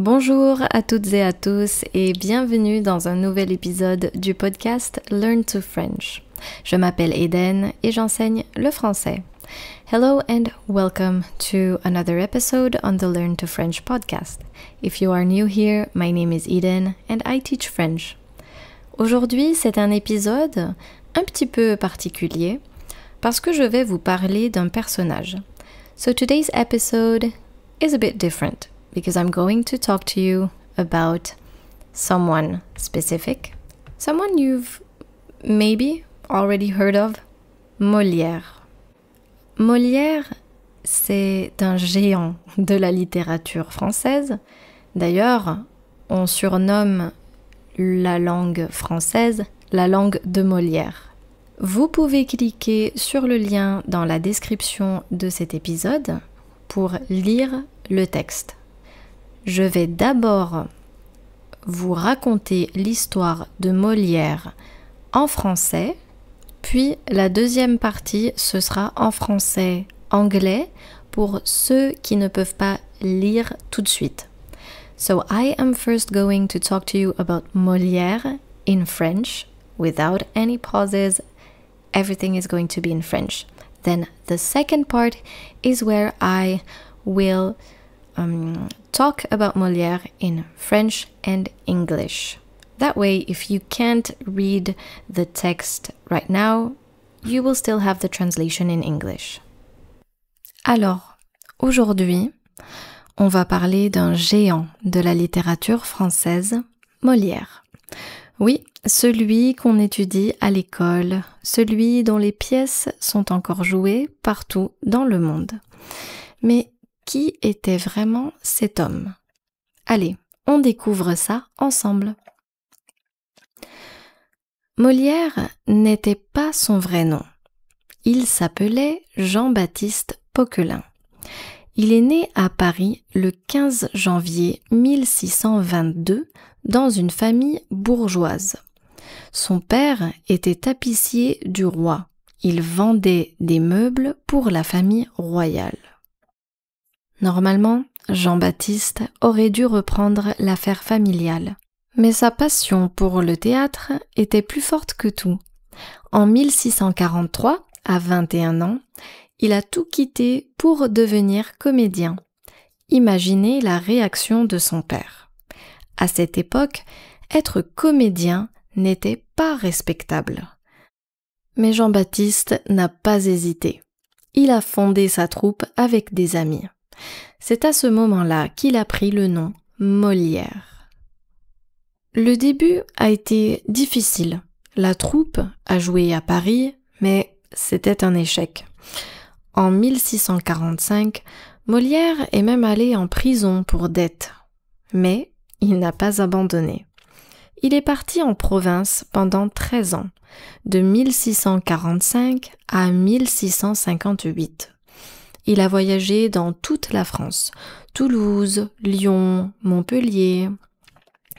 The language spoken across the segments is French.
Bonjour à toutes et à tous et bienvenue dans un nouvel épisode du podcast Learn to French. Je m'appelle Eden et j'enseigne le français. Hello and welcome to another episode on the Learn to French podcast. If you are new here, my name is Eden and I teach French. Aujourd'hui, c'est un épisode un petit peu particulier parce que je vais vous parler d'un personnage. So today's episode is a bit different. Because I'm going to talk to you about someone specific, someone you've maybe already heard of, Molière. Molière, c'est un géant de la littérature française. D'ailleurs, on surnomme la langue française la langue de Molière. Vous pouvez cliquer sur le lien dans la description de cet épisode pour lire le texte. Je vais d'abord vous raconter l'histoire de Molière en français, puis la deuxième partie, ce sera en français-anglais pour ceux qui ne peuvent pas lire tout de suite. So I am first going to talk to you about Molière in French, without any pauses. Everything is going to be in French. Then the second part is where I will talk about Molière in French and English. That way, if you can't read the text right now, you will still have the translation in English. Alors, aujourd'hui, on va parler d'un géant de la littérature française, Molière. Oui, celui qu'on étudie à l'école, celui dont les pièces sont encore jouées partout dans le monde. Mais qui était vraiment cet homme? Allez, on découvre ça ensemble. Molière n'était pas son vrai nom. Il s'appelait Jean-Baptiste Poquelin. Il est né à Paris le 15 janvier 1622 dans une famille bourgeoise. Son père était tapissier du roi. Il vendait des meubles pour la famille royale. Normalement, Jean-Baptiste aurait dû reprendre l'affaire familiale. Mais sa passion pour le théâtre était plus forte que tout. En 1643, à 21 ans, il a tout quitté pour devenir comédien. Imaginez la réaction de son père. À cette époque, être comédien n'était pas respectable. Mais Jean-Baptiste n'a pas hésité. Il a fondé sa troupe avec des amis. C'est à ce moment-là qu'il a pris le nom Molière. Le début a été difficile. La troupe a joué à Paris, mais c'était un échec. En 1645, Molière est même allé en prison pour dette. Mais il n'a pas abandonné. Il est parti en province pendant 13 ans, de 1645 à 1658. Il a voyagé dans toute la France, Toulouse, Lyon, Montpellier.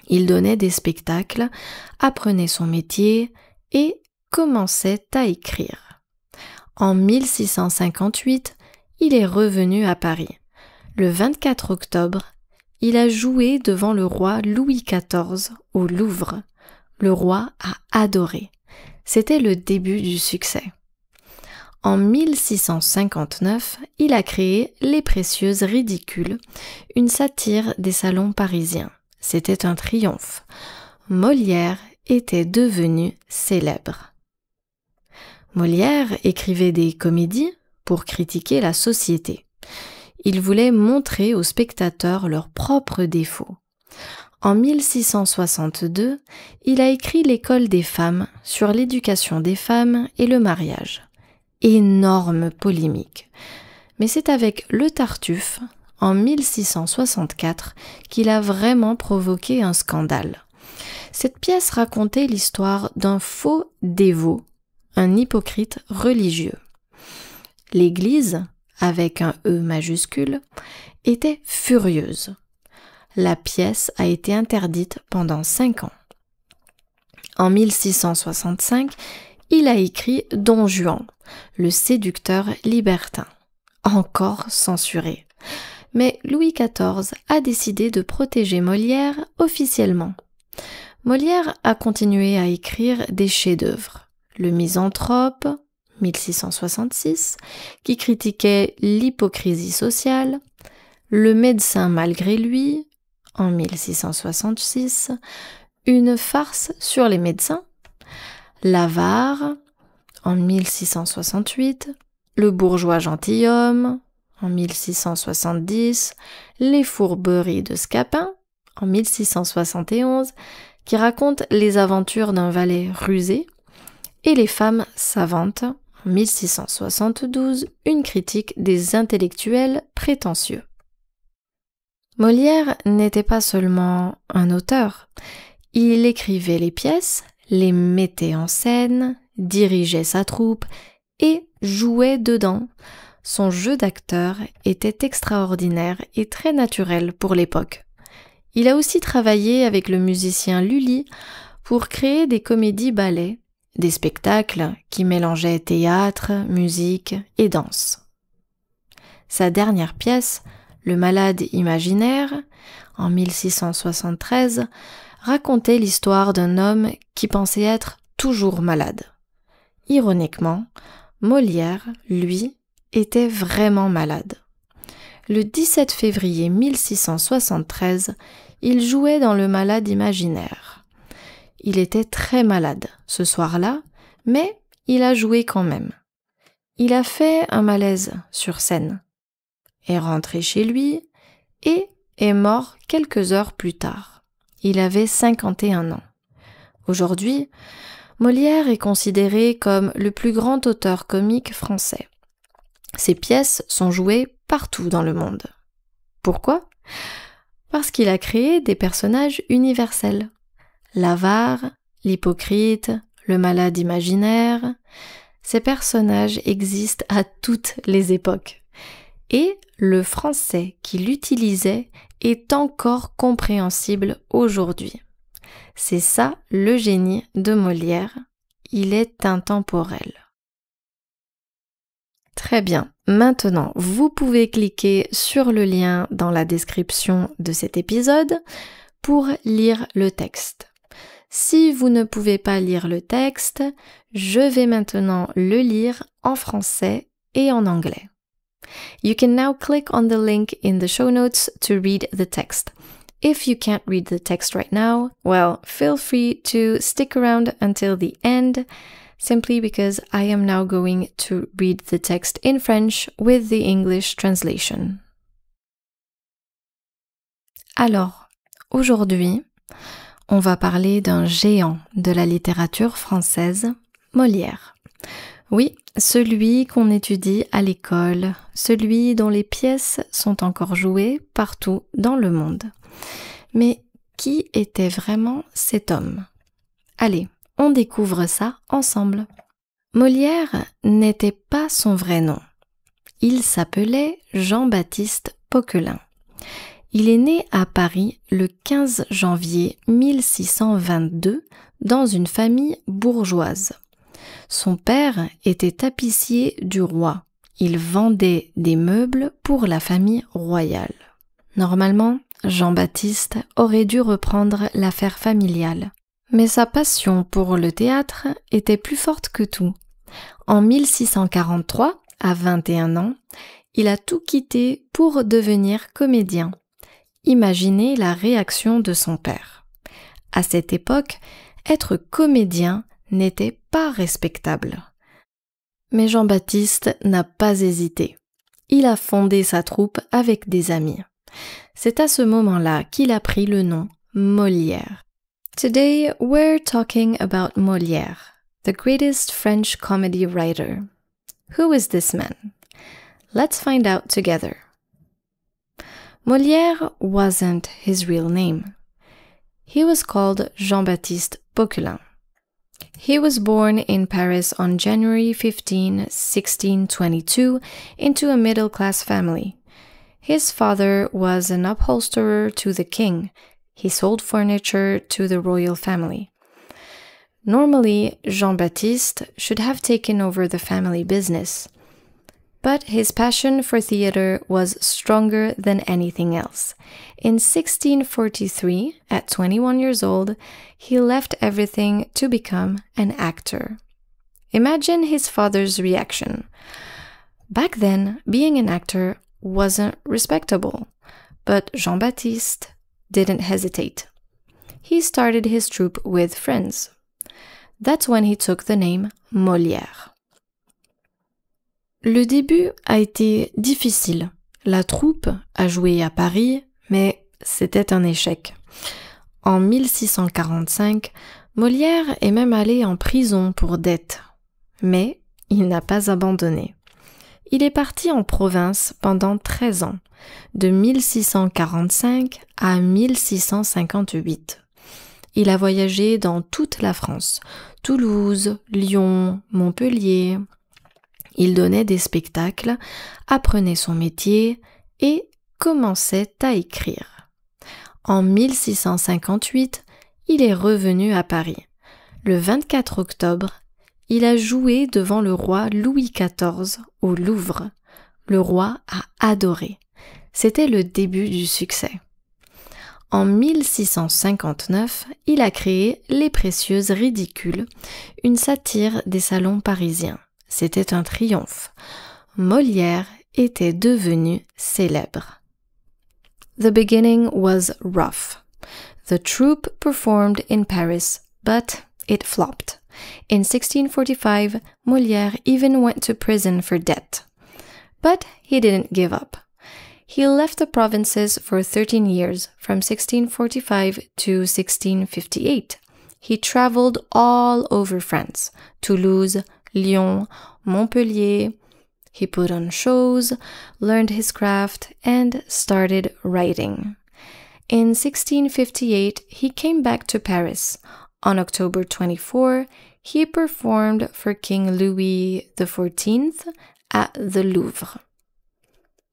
Il donnait des spectacles, apprenait son métier et commençait à écrire. En 1658, il est revenu à Paris. Le 24 octobre, il a joué devant le roi Louis XIV au Louvre. Le roi a adoré. C'était le début du succès. En 1659, il a créé Les Précieuses Ridicules, une satire des salons parisiens. C'était un triomphe. Molière était devenu célèbre. Molière écrivait des comédies pour critiquer la société. Il voulait montrer aux spectateurs leurs propres défauts. En 1662, il a écrit L'École des femmes sur l'éducation des femmes et le mariage. Énorme polémique. Mais c'est avec Le Tartuffe, en 1664, qu'il a vraiment provoqué un scandale. Cette pièce racontait l'histoire d'un faux dévot, un hypocrite religieux. L'Église, avec un E majuscule, était furieuse. La pièce a été interdite pendant 5 ans. En 1665, il a écrit Don Juan, le séducteur libertin, encore censuré. Mais Louis XIV a décidé de protéger Molière officiellement. Molière a continué à écrire des chefs-d'œuvre. Le Misanthrope, 1666, qui critiquait l'hypocrisie sociale, Le médecin malgré lui, en 1666, Une farce sur les médecins, L'avare, en 1668, Le bourgeois gentilhomme, en 1670, Les fourberies de Scapin, en 1671, qui raconte les aventures d'un valet rusé, et Les femmes savantes, en 1672, une critique des intellectuels prétentieux. Molière n'était pas seulement un auteur, il écrivait les pièces, les mettait en scène, dirigeait sa troupe et jouait dedans. Son jeu d'acteur était extraordinaire et très naturel pour l'époque. Il a aussi travaillé avec le musicien Lully pour créer des comédies-ballets, des spectacles qui mélangeaient théâtre, musique et danse. Sa dernière pièce, Le malade imaginaire, en 1673, racontait l'histoire d'un homme qui pensait être toujours malade. Ironiquement, Molière, lui, était vraiment malade. Le 17 février 1673, il jouait dans Le malade imaginaire. Il était très malade ce soir-là, mais il a joué quand même. Il a fait un malaise sur scène, est rentré chez lui et est mort quelques heures plus tard. Il avait 51 ans. Aujourd'hui, Molière est considéré comme le plus grand auteur comique français. Ses pièces sont jouées partout dans le monde. Pourquoi ? Parce qu'il a créé des personnages universels. L'avare, l'hypocrite, le malade imaginaire. Ces personnages existent à toutes les époques. Et le français qui l'utilisait est encore compréhensible aujourd'hui. C'est ça le génie de Molière. Il est intemporel. Très bien. Maintenant, vous pouvez cliquer sur le lien dans la description de cet épisode pour lire le texte. Si vous ne pouvez pas lire le texte, je vais maintenant le lire en français et en anglais. You can now click on the link in the show notes to read the text. If you can't read the text right now, well, feel free to stick around until the end, simply because I am now going to read the text in French with the English translation. Alors, aujourd'hui, on va parler d'un géant de la littérature française, Molière. Oui, celui qu'on étudie à l'école, celui dont les pièces sont encore jouées partout dans le monde. Mais qui était vraiment cet homme ? Allez, on découvre ça ensemble. Molière n'était pas son vrai nom. Il s'appelait Jean-Baptiste Poquelin. Il est né à Paris le 15 janvier 1622 dans une famille bourgeoise. Son père était tapissier du roi. Il vendait des meubles pour la famille royale. Normalement, Jean-Baptiste aurait dû reprendre l'affaire familiale. Mais sa passion pour le théâtre était plus forte que tout. En 1643, à 21 ans, il a tout quitté pour devenir comédien. Imaginez la réaction de son père. À cette époque, être comédien n'était pas respectable. Mais Jean-Baptiste n'a pas hésité. Il a fondé sa troupe avec des amis. C'est à ce moment-là qu'il a pris le nom Molière. Today we're talking about Molière, the greatest French comedy writer. Who is this man? Let's find out together. Molière wasn't his real name. He was called Jean-Baptiste Poquelin. He was born in Paris on January 15, 1622, into a middle-class family. His father was an upholsterer to the king. He sold furniture to the royal family. Normally, Jean-Baptiste should have taken over the family business. But his passion for theater was stronger than anything else. In 1643, at 21 years old, he left everything to become an actor. Imagine his father's reaction. Back then, being an actor wasn't respectable, but Jean-Baptiste didn't hesitate. He started his troupe with friends. That's when he took the name Molière. Le début a été difficile. La troupe a joué à Paris, mais c'était un échec. En 1645, Molière est même allé en prison pour dette. Mais il n'a pas abandonné. Il est parti en province pendant 13 ans, de 1645 à 1658. Il a voyagé dans toute la France, Toulouse, Lyon, Montpellier. Il donnait des spectacles, apprenait son métier et commençait à écrire. En 1658, il est revenu à Paris. Le 24 octobre, il a joué devant le roi Louis XIV au Louvre. Le roi a adoré. C'était le début du succès. En 1659, il a créé Les Précieuses Ridicules, une satire des salons parisiens. C'était un triomphe. Molière était devenu célèbre. The beginning was rough. The troupe performed in Paris, but it flopped. In 1645, Molière even went to prison for debt. But he didn't give up. He left the provinces for 13 years, from 1645 to 1658. He traveled all over France, Toulouse, Lyon, Montpellier. He put on shows, learned his craft, and started writing. In 1658, he came back to Paris. On October 24, he performed for King Louis XIV at the Louvre.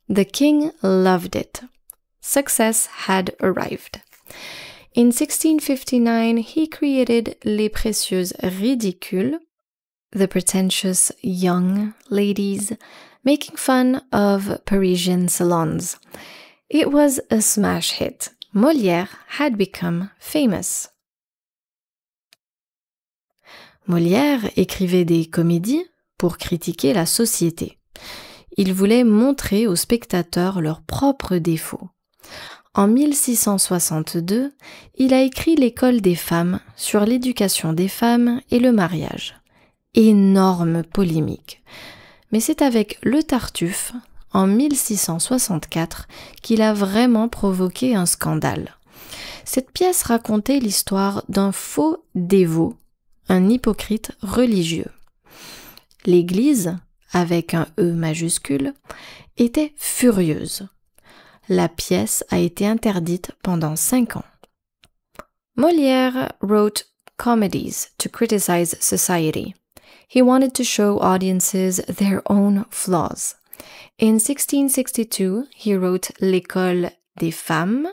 The king loved it. Success had arrived. In 1659, he created Les Précieuses Ridicules, the pretentious young ladies making fun of Parisian salons. It was a smash hit. Molière had become famous. Molière écrivait des comédies pour critiquer la société. Il voulait montrer aux spectateurs leurs propres défauts. En 1662, il a écrit L'École des femmes sur l'éducation des femmes et le mariage. Énorme polémique. Mais c'est avec Le Tartuffe, en 1664, qu'il a vraiment provoqué un scandale. Cette pièce racontait l'histoire d'un faux dévot, un hypocrite religieux. L'Église, avec un E majuscule, était furieuse. La pièce a été interdite pendant 5 ans. Molière wrote comedies to criticize society. He wanted to show audiences their own flaws. In 1662, he wrote L'École des femmes,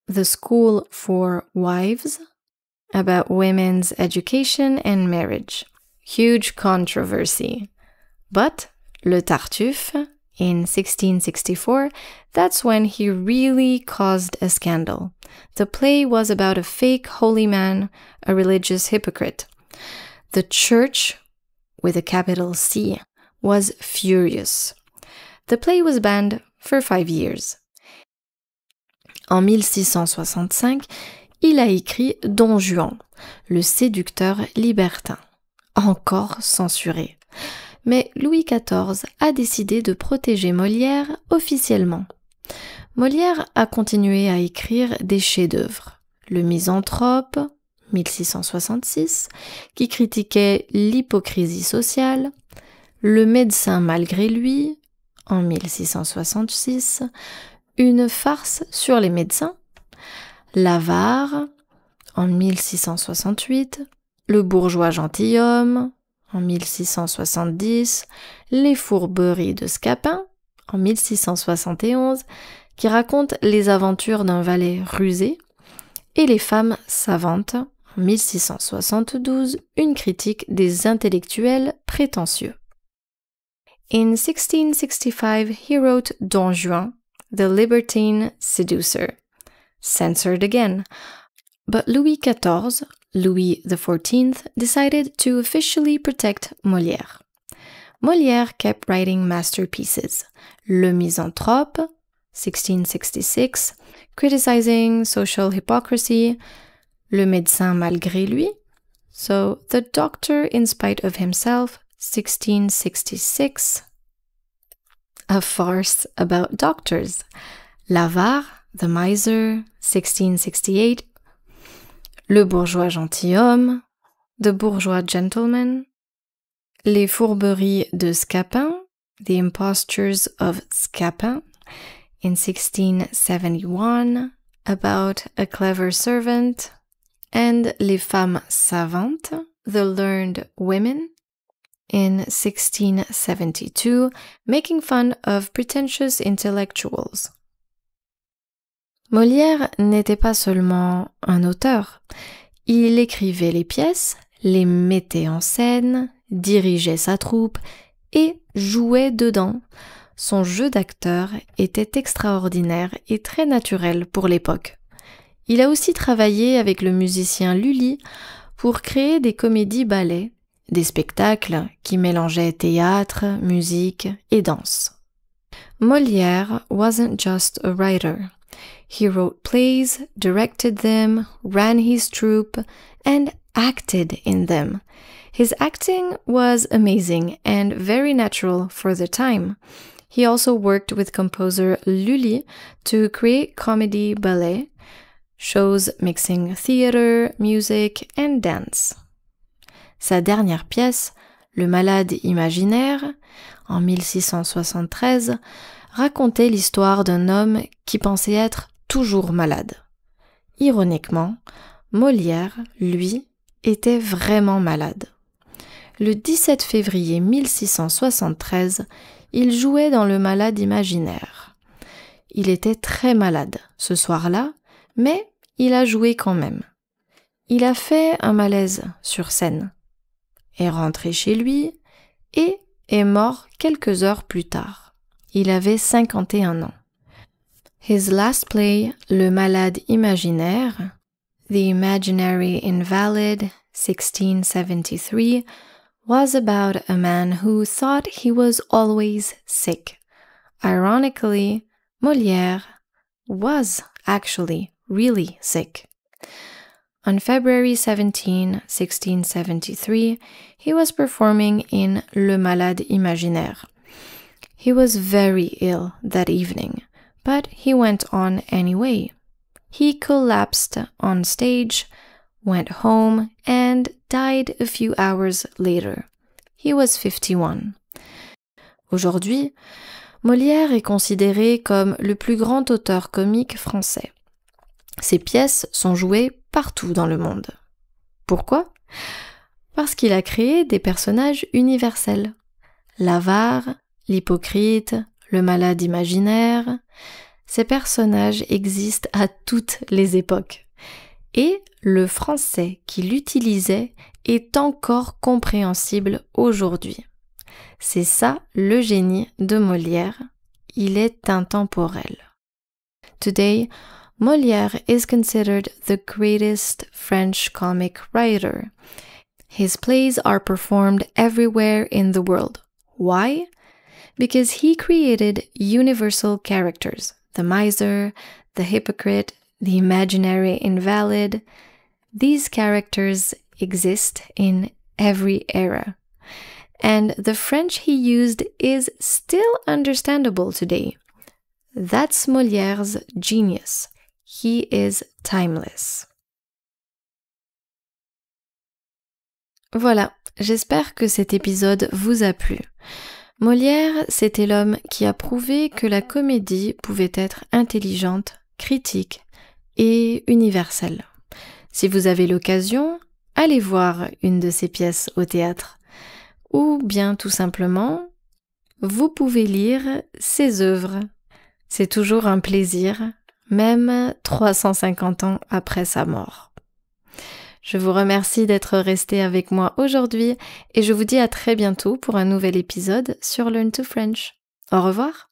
the school for wives, about women's education and marriage. Huge controversy. But Le Tartuffe, in 1664, that's when he really caused a scandal. The play was about a fake holy man, a religious hypocrite. The church, with a capital C, was furious. The play was banned for 5 years. En 1665, il a écrit Don Juan, le séducteur libertin, encore censuré. Mais Louis XIV a décidé de protéger Molière officiellement. Molière a continué à écrire des chefs-d'œuvre. Le Misanthrope, 1666, qui critiquait l'hypocrisie sociale, Le médecin malgré lui, en 1666, une farce sur les médecins, L'Avare, en 1668, Le bourgeois gentilhomme, en 1670, Les fourberies de Scapin, en 1671, qui raconte les aventures d'un valet rusé, et Les femmes savantes, en 1672, une critique des intellectuels prétentieux. In 1665, he wrote Don Juan, the libertine seducer. Censored again. But Louis XIV, Louis XIV, decided to officially protect Molière. Molière kept writing masterpieces. Le Misanthrope, 1666, criticizing social hypocrisy. Le médecin malgré lui, so The Doctor in Spite of Himself, 1666. A farce about doctors. L'avare, The Miser, 1668. Le bourgeois gentilhomme, The Bourgeois Gentleman. Les fourberies de Scapin, The Impostures of Scapin, in 1671, about a clever servant. And Les Femmes Savantes, The Learned Women, in 1672, making fun of pretentious intellectuals. Molière n'était pas seulement un auteur. Il écrivait les pièces, les mettait en scène, dirigeait sa troupe et jouait dedans. Son jeu d'acteur était extraordinaire et très naturel pour l'époque. Il a aussi travaillé avec le musicien Lully pour créer des comédies-ballets, des spectacles qui mélangeaient théâtre, musique et danse. Molière wasn't just a writer. He wrote plays, directed them, ran his troupe, and acted in them. His acting was amazing and very natural for the time. He also worked with composer Lully to create comedy ballet, shows mixing theater, music and dance. Sa dernière pièce, Le Malade imaginaire, en 1673, racontait l'histoire d'un homme qui pensait être toujours malade. Ironiquement, Molière, lui, était vraiment malade. Le 17 février 1673, il jouait dans Le Malade imaginaire. Il était très malade ce soir-là, mais il a joué quand même. Il a fait un malaise sur scène, est rentré chez lui et est mort quelques heures plus tard. Il avait 51 ans. His last play, Le Malade imaginaire, The Imaginary Invalid, 1673, was about a man who thought he was always sick. Ironically, Molière was actually really sick. On February 17, 1673, he was performing in Le Malade imaginaire. He was very ill that evening, but he went on anyway. He collapsed on stage, went home, and died a few hours later. He was 51. Aujourd'hui, Molière est considéré comme le plus grand auteur comique français. Ses pièces sont jouées partout dans le monde. Pourquoi? Parce qu'il a créé des personnages universels. L'avare, l'hypocrite, le malade imaginaire. Ces personnages existent à toutes les époques. Et le français qui l'utilisait est encore compréhensible aujourd'hui. C'est ça le génie de Molière. Il est intemporel. Today, Molière is considered the greatest French comic writer. His plays are performed everywhere in the world. Why? Because he created universal characters, the miser, the hypocrite, the imaginary invalid. These characters exist in every era. And the French he used is still understandable today. That's Molière's genius. He is timeless. Voilà, j'espère que cet épisode vous a plu. Molière, c'était l'homme qui a prouvé que la comédie pouvait être intelligente, critique et universelle. Si vous avez l'occasion, allez voir une de ses pièces au théâtre. Ou bien tout simplement, vous pouvez lire ses œuvres. C'est toujours un plaisir, même 350 ans après sa mort. Je vous remercie d'être resté avec moi aujourd'hui et je vous dis à très bientôt pour un nouvel épisode sur Learn to French. Au revoir!